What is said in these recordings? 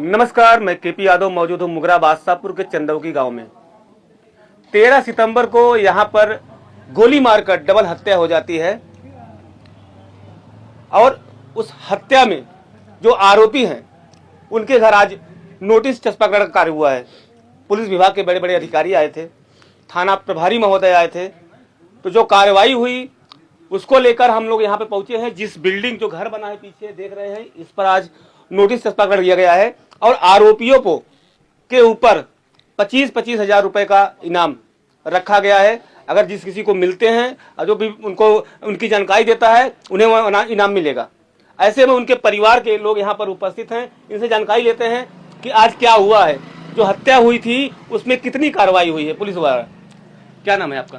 नमस्कार, मैं केपी यादव मौजूद हूँ मुगरा बादशाहपुर के चंदौकी गांव में। 13 सितंबर को यहाँ पर गोली मारकर डबल हत्या हो जाती है और उस हत्या में जो आरोपी हैं उनके घर आज नोटिस चस्पाकर का कार्य हुआ है। पुलिस विभाग के बड़े बड़े अधिकारी आए थे, थाना प्रभारी महोदय आए थे। तो जो कार्रवाई हुई उसको लेकर हम लोग यहाँ पे पहुंचे हैं। जिस बिल्डिंग जो घर बना है पीछे देख रहे हैं, इस पर आज नोटिस चस्पा कर दिया गया है और आरोपियों को के ऊपर 25-25 हजार रुपए का इनाम रखा गया है। अगर जिस किसी को मिलते हैं और जो भी उनको उनकी जानकारी देता है उन्हें वो इनाम मिलेगा। ऐसे में उनके परिवार के लोग यहाँ पर उपस्थित हैं, इनसे जानकारी लेते हैं कि आज क्या हुआ है, जो हत्या हुई थी उसमें कितनी कार्रवाई हुई है पुलिस द्वारा। क्या नाम है आपका?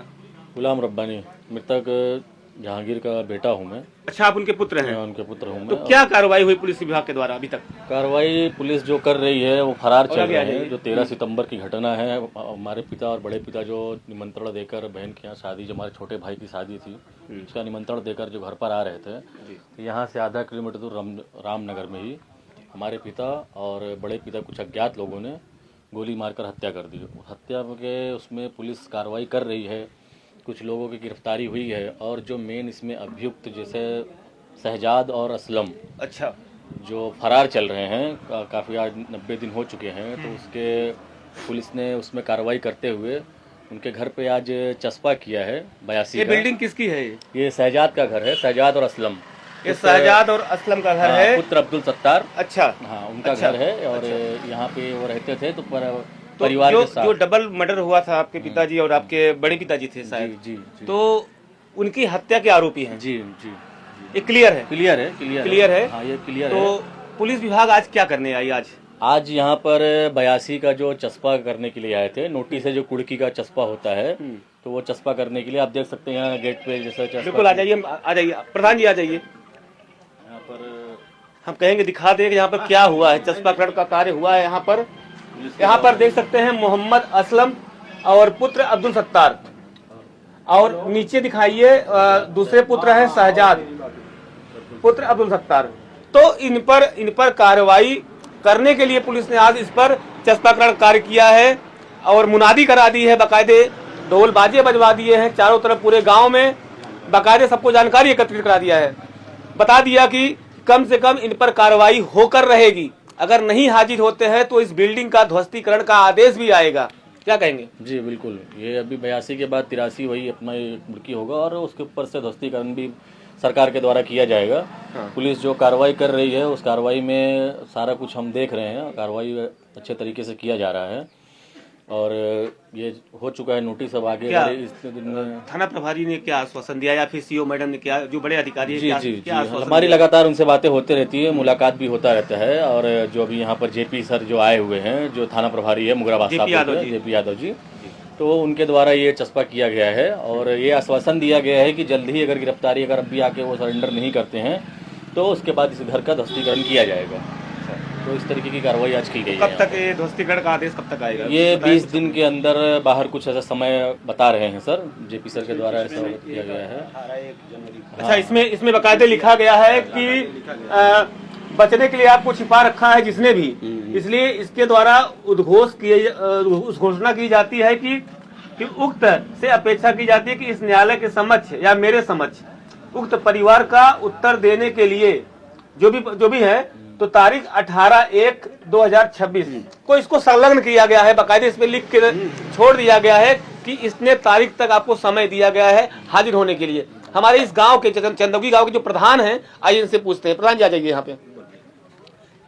गुलाम रब्बानी। मृतक जहांगीर का बेटा हूँ मैं। अच्छा, आप उनके पुत्र हैं? उनके पुत्र हूँ तो मैं। क्या कार्रवाई हुई पुलिस विभाग के द्वारा अभी तक? कार्रवाई पुलिस जो कर रही है वो फरार चल रहे हैं। जो 13 सितंबर की घटना है, हमारे पिता और बड़े पिता जो निमंत्रण देकर बहन के यहाँ शादी, जो हमारे छोटे भाई की शादी थी, उसका निमंत्रण देकर जो घर पर आ रहे थे, तो यहाँ से आधा किलोमीटर दूर रामनगर में ही हमारे पिता और बड़े पिता कुछ अज्ञात लोगों ने गोली मारकर हत्या कर दी। हत्या के उसमें पुलिस कार्रवाई कर रही है, कुछ लोगों की गिरफ्तारी हुई है और जो मेन इसमें अभियुक्त जैसे शहजाद और असलम, अच्छा, जो फरार चल रहे हैं, काफ़ी आज 90 दिन हो चुके हैं, तो उसके पुलिस ने उसमें कार्रवाई करते हुए उनके घर पे आज चस्पा किया है 82। ये बिल्डिंग किसकी है? ये शहजाद का घर है, शहजाद और असलम। ये शहजाद और असलम का घर है? पुत्र अब्दुल सत्तार। अच्छा, हाँ, उनका अच्छा, घर है और अच्छा। यहाँ पे वो रहते थे। तो तो परिवार के साथ जो डबल मर्डर हुआ था, आपके पिताजी और आपके बड़े पिताजी थे शायद, जी। तो उनकी हत्या के आरोपी हैं? जी। ये क्लियर है? क्लियर है। हाँ, ये क्लियर है। तो पुलिस विभाग आज क्या करने आई? आज यहाँ पर 82 का जो चस्पा करने के लिए आए थे। नोटिस है जो कुड़की का चस्पा होता है, तो वो चस्पा करने के लिए आप देख सकते हैं यहाँ गेट पे जैसा चस्पा। बिल्कुल, आ जाइए प्रधान जी, आ जाइए। यहाँ पर हम कहेंगे दिखा दे कि यहाँ पर क्या हुआ है, चस्पाकरण का कार्य हुआ है। यहाँ पर देख सकते हैं मोहम्मद असलम और पुत्र अब्दुल सत्तार, और नीचे दिखाइए दूसरे पुत्र है शहजाद, पुत्र अब्दुल सत्तार। तो इन पर कार्रवाई करने के लिए पुलिस ने आज इस पर चस्पाकरण कार्य किया है और मुनादी करा दी है, बाकायदे ढोल बाजे बजवा दिए हैं चारों तरफ पूरे गांव में, बाकायदे सबको जानकारी एकत्रित करा दिया है। बता दिया कि कम से कम इन पर कार्रवाई होकर रहेगी, अगर नहीं हाजिर होते हैं तो इस बिल्डिंग का ध्वस्तीकरण का आदेश भी आएगा। क्या कहेंगे? जी बिल्कुल, ये अभी 82 के बाद 83 वही अपना मुड़की होगा और उसके ऊपर से ध्वस्तीकरण भी सरकार के द्वारा किया जाएगा। हाँ। पुलिस जो कार्रवाई कर रही है उस कार्रवाई में सारा कुछ हम देख रहे हैं, कार्रवाई अच्छे तरीके से किया जा रहा है और ये हो चुका है। नोटिस अब आगे इस दिन में थाना प्रभारी ने क्या आश्वासन दिया या फिर सीओ मैडम ने क्या, जो बड़े अधिकारी हैं? जी, हमारी लगातार उनसे बातें होती रहती है, मुलाकात भी होता रहता है। और जो अभी यहाँ पर जेपी सर जो आए हुए हैं, जो थाना प्रभारी है मुगरा बादशाहपुर के, जेपी यादव जी, तो उनके द्वारा ये चस्पा किया गया है और ये आश्वासन दिया गया है कि जल्द ही अगर गिरफ्तारी अगर अभी आके वो सरेंडर नहीं करते हैं तो उसके बाद इस घर का ध्वस्तीकरण किया जाएगा। तो इस तरीके की कार्रवाई आज की गई है। कब तक ये ध्वस्तीकरण का आदेश कब तक आएगा? ये 20 दिन के अंदर बाहर कुछ ऐसा समय बता रहे हैं सर, जेपी सर के द्वारा ऐसा किया गया है। अच्छा, इसमें बाकायदे लिखा गया है कि बचने के लिए आपको छिपा रखा है जिसने भी, इसलिए इसके द्वारा घोषणा की जाती है कि उक्त से अपेक्षा की जाती है कि इस न्यायालय के समक्ष या मेरे समक्ष उक्त परिवार का उत्तर देने के लिए जो भी है, तो तारीख 18/1/2026 को इसको संलग्न किया गया है। बाकायदे इस पे लिख के छोड़ दिया गया है कि इसने तारीख तक आपको समय दिया गया है हाजिर होने के लिए। हमारे इस गांव के चंदौकी गांव के जो प्रधान हैं, आइए इनसे पूछते हैं। प्रधान जी, आ जाइए यहाँ पे।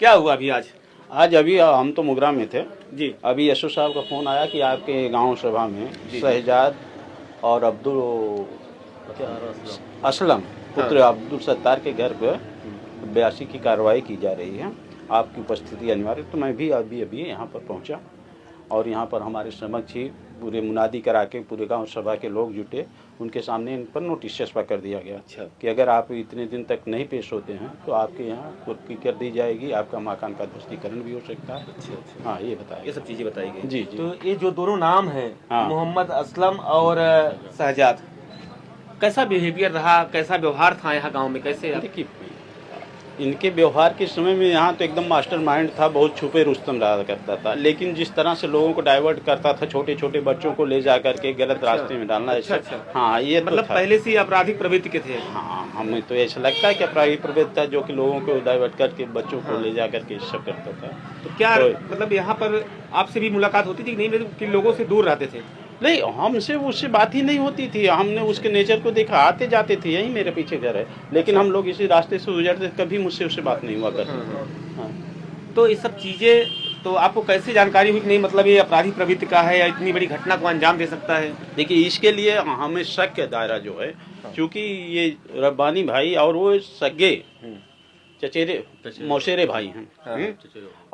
क्या हुआ अभी आज? अभी हम तो मुगरा में थे जी। अभी यशो साहब का फोन आया कि आपके गांव सभा में शहजाद और असलम पुत्र अब्दुल सत्तार के घर पर 82 की कार्रवाई की जा रही है, आपकी उपस्थिति अनिवार्य। तो मैं भी अभी यहाँ पर पहुँचा और यहाँ पर हमारे समक्ष ही पूरे मुनादी करा के पूरे गांव सभा के लोग जुटे, उनके सामने इन पर नोटिस चस्पा कर दिया गया। अच्छा। कि अगर आप इतने दिन तक नहीं पेश होते हैं तो आपके यहाँ कुर्की कर दी जाएगी, आपका मकान का ध्वस्तीकरण भी हो सकता है। अच्छा। हाँ, ये बताया, ये सब चीजें बताई गई। जी। तो ये जो दोनों नाम है, हाँ। मोहम्मद असलम और शहजाद, कैसा बिहेवियर रहा, कैसा व्यवहार था यहाँ गाँव में? कैसे? देखिए, इनके व्यवहार के समय में यहाँ तो एकदम मास्टरमाइंड था, बहुत छुपे रुस्तम रहा करता था। लेकिन जिस तरह से लोगों को डाइवर्ट करता था, छोटे छोटे बच्चों को ले जा करके गलत रास्ते में डालना। अच्छा। हाँ, ये तो मतलब था। पहले से ही आपराधिक प्रवृत्ति के थे। हाँ, हमें तो ऐसा लगता है कि अपराधी प्रवृत्ति था, जो कि लोगों को डाइवर्ट करके बच्चों को ले जा करके सब करता था। तो क्या मतलब यहाँ पर आपसे भी मुलाकात होती थी कि नहीं, कि लोगों से दूर रहते थे? नहीं, हमसे उससे बात ही नहीं होती थी। हमने उसके नेचर को देखा, आते जाते थे, यही मेरे पीछे घर है, लेकिन हम लोग इसी रास्ते से गुजरते, कभी मुझसे उससे बात नहीं हुआ करती। हाँ। तो ये सब चीजें तो आपको कैसे जानकारी हुई कि नहीं मतलब ये अपराधी प्रवृत्ति का है या इतनी बड़ी घटना को अंजाम दे सकता है? देखिए, इसके लिए हमें शक का दायरा जो है, क्योंकि ये रब्बानी भाई और वो सगे चचेरे मौसेरे भाई हैं।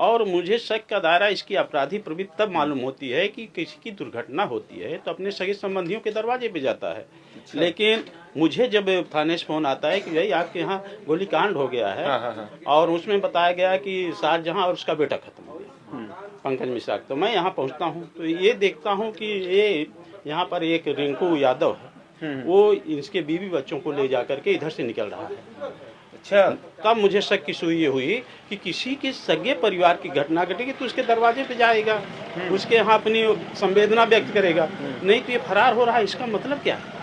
और मुझे शक का दायरा इसकी अपराधी प्रवृत्ति तब मालूम होती है कि किसी की दुर्घटना होती है तो अपने सगे संबंधियों के दरवाजे पे जाता है। लेकिन मुझे जब थाने से फोन आता है कि भाई आपके यहाँ गोलीकांड हो गया है, और उसमें बताया गया कि शाहजहां और उसका बेटा खत्म हो गया, पंकज मिश्रा, तो मैं यहाँ पहुँचता हूँ तो ये देखता हूँ कि ये यहाँ पर एक रिंकू यादव है, वो इसके बीवी बच्चों को ले जा करके इधर से निकल रहा है। अच्छा। तब मुझे शक की सुई ये हुई कि किसी के सगे परिवार की घटना घटेगी तो उसके दरवाजे पे जाएगा, उसके यहाँ अपनी संवेदना व्यक्त करेगा, नहीं तो ये फरार हो रहा है, इसका मतलब क्या है?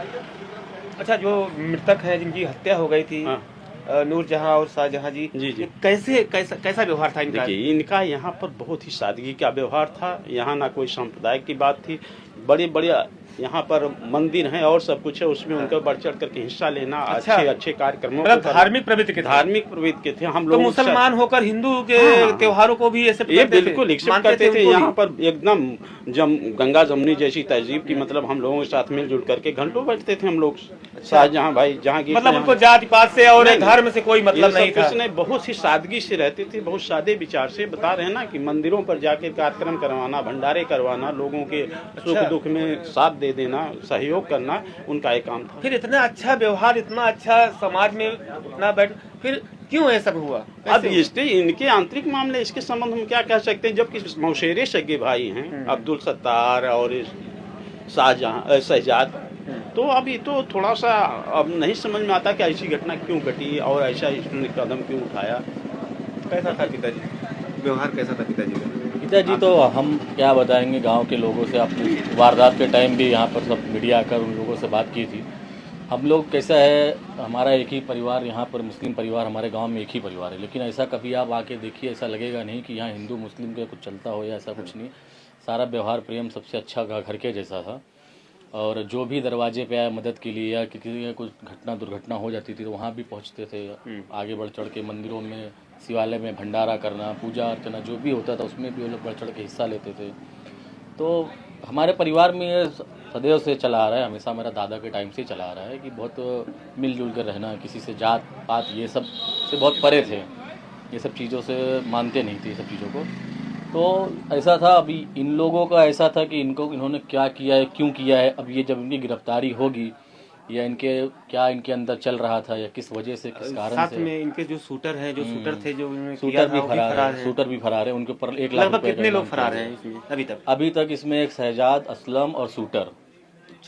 अच्छा, जो मृतक है जिनकी हत्या हो गई थी, हाँ। नूरजहां और शाहजहां जी, जी। ये कैसा व्यवहार था इनका? देखिए, इनका यहाँ पर बहुत ही सादगी का व्यवहार था। यहाँ ना कोई सांप्रदायिक की बात थी, बड़े बड़े यहाँ पर मंदिर हैं और सब कुछ है, उसमें उनका बढ़ चढ़ करके हिस्सा लेना, अच्छा। अच्छे कार्यक्रमों मतलब धार्मिक प्रवृत्ति के थे। धार्मिक प्रवृत्ति के थे हम तो लोग। मुसलमान होकर हिंदू के त्योहारों को भी ऐसे ये बिल्कुल एक्सेप्ट करते थे। उनको यहाँ भी? पर एकदम गंगा जमुनी जैसी तहजीब की, मतलब हम लोगों के साथ मिलजुल करके घंटों बैठते थे हम लोग। शाहजहां भाई, जहांगीर, मतलब उनको जाति पात से और नहीं, धर्म से कोई मतलब नहीं था। नहीं, बहुत ही सादगी से रहते थे, बहुत सादे विचार से। बता रहे हैं ना कि मंदिरों पर जाकर कार्यक्रम करवाना, भंडारे करवाना, लोगों के सुख दुख में साथ दे देना, सहयोग करना, उनका एक काम था। फिर इतना अच्छा व्यवहार, इतना अच्छा समाज में उतना फिर क्यों ये सब हुआ? अब इसके इनके आंतरिक मामले, इसके संबंध में क्या कह सकते हैं, जबकि मौसेरे सगे भाई हैं, अब्दुल सत्तार और शाहजहां शहजाद, तो अभी तो थोड़ा सा अब नहीं समझ में आता कि ऐसी घटना क्यों घटी और ऐसा इसने कदम क्यों उठाया। कैसा था पिताजी, व्यवहार कैसा था पिताजी का? पिताजी तो हम क्या बताएंगे, गांव के लोगों से अपनी वारदात के टाइम भी यहाँ पर सब मीडिया आकर उन लोगों से बात की थी। हम लोग कैसा है, हमारा एक ही परिवार, यहाँ पर मुस्लिम परिवार, हमारे गांव में एक ही परिवार है, लेकिन ऐसा कभी आप आके देखिए, ऐसा लगेगा नहीं कि यहाँ हिंदू मुस्लिम का कुछ चलता हो या ऐसा कुछ नहीं। सारा व्यवहार प्रेम सबसे अच्छा घर के जैसा था। और जो भी दरवाजे पे आया मदद के लिए या किसी का कुछ दुर्घटना हो जाती थी तो वहाँ भी पहुँचते थे, आगे बढ़ चढ़ के मंदिरों में, शिवालय में भंडारा करना, पूजा अर्चना जो भी होता था उसमें भी वो लोग बढ़ चढ़ के हिस्सा लेते थे। तो हमारे परिवार में ये सदैव से चला आ रहा है, हमेशा मेरा दादा के टाइम से चला आ रहा है कि बहुत मिलजुल कर रहना, किसी से जात पात ये सब से बहुत परे थे, ये सब चीज़ों से मानते नहीं थे ये सब चीज़ों को। तो ऐसा था, अभी इन लोगों का ऐसा था कि इन्होंने क्या किया है, क्यों किया है, अब ये जब इनकी गिरफ्तारी होगी या इनके अंदर चल रहा था या किस वजह से, किस कारण साथ से। में इनके जो शूटर हैं, जो शूटर थे, जो शूटर भी फरार है, उनके ऊपर 1 लाख लगभग रुपए कितने का लोग इनाम फरार था। हैं अभी तक इसमें एक शहजाद, असलम और शूटर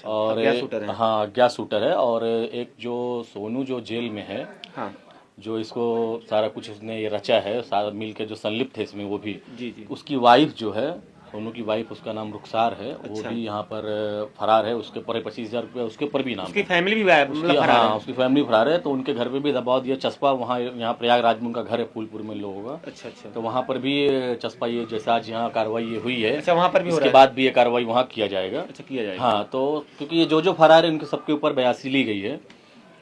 और अज्ञात शूटर है। हाँ, अज्ञात शूटर है, और एक जो सोनू जो जेल में है, हाँ जो इसको सारा कुछ उसने ये रचा है, सारा मिल के जो संलिप्त है इसमें, वो भी जी। उसकी वाइफ जो है, सोनू की वाइफ, उसका नाम रुखसार है, वो भी यहाँ पर फरार है। उसके ऊपर 25,000 रुपये उसके ऊपर भी नाम, उसकी फैमिली भी फरार है। उसकी फैमिली फरार है। तो उनके घर पे भी दबाव दिया, चस्पा, वहाँ प्रयागराज में उनका घर है, फूलपुर में लोगों का। अच्छा। तो वहाँ पर भी चस्पा, ये जैसा आज यहाँ कार्रवाई ये हुई है, अच्छा, वहाँ पर भी इसके बाद भी ये कार्रवाई वहाँ किया जाएगा। अच्छा, किया जाएगा। हाँ, तो क्योंकि ये जो फरार है उनके सबके ऊपर 82 ली गई है,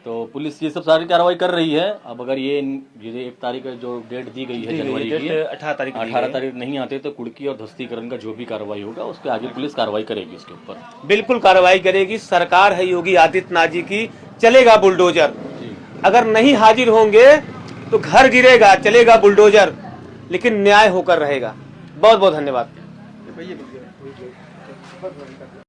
तो पुलिस ये सब सारी कार्रवाई कर रही है। अब अगर ये 1 तारीख जो डेट दी गई है जनवरी की, 18 तारीख नहीं आते तो कुड़की और ध्वस्तीकरण का जो भी कार्रवाई होगा उसके आगे पुलिस कार्रवाई करेगी इसके ऊपर। बिल्कुल कार्रवाई करेगी। सरकार है योगी आदित्यनाथ जी की, चलेगा बुलडोजर। अगर नहीं हाजिर होंगे तो घर गिरेगा, चलेगा बुलडोजर, लेकिन न्याय होकर रहेगा। बहुत बहुत धन्यवाद।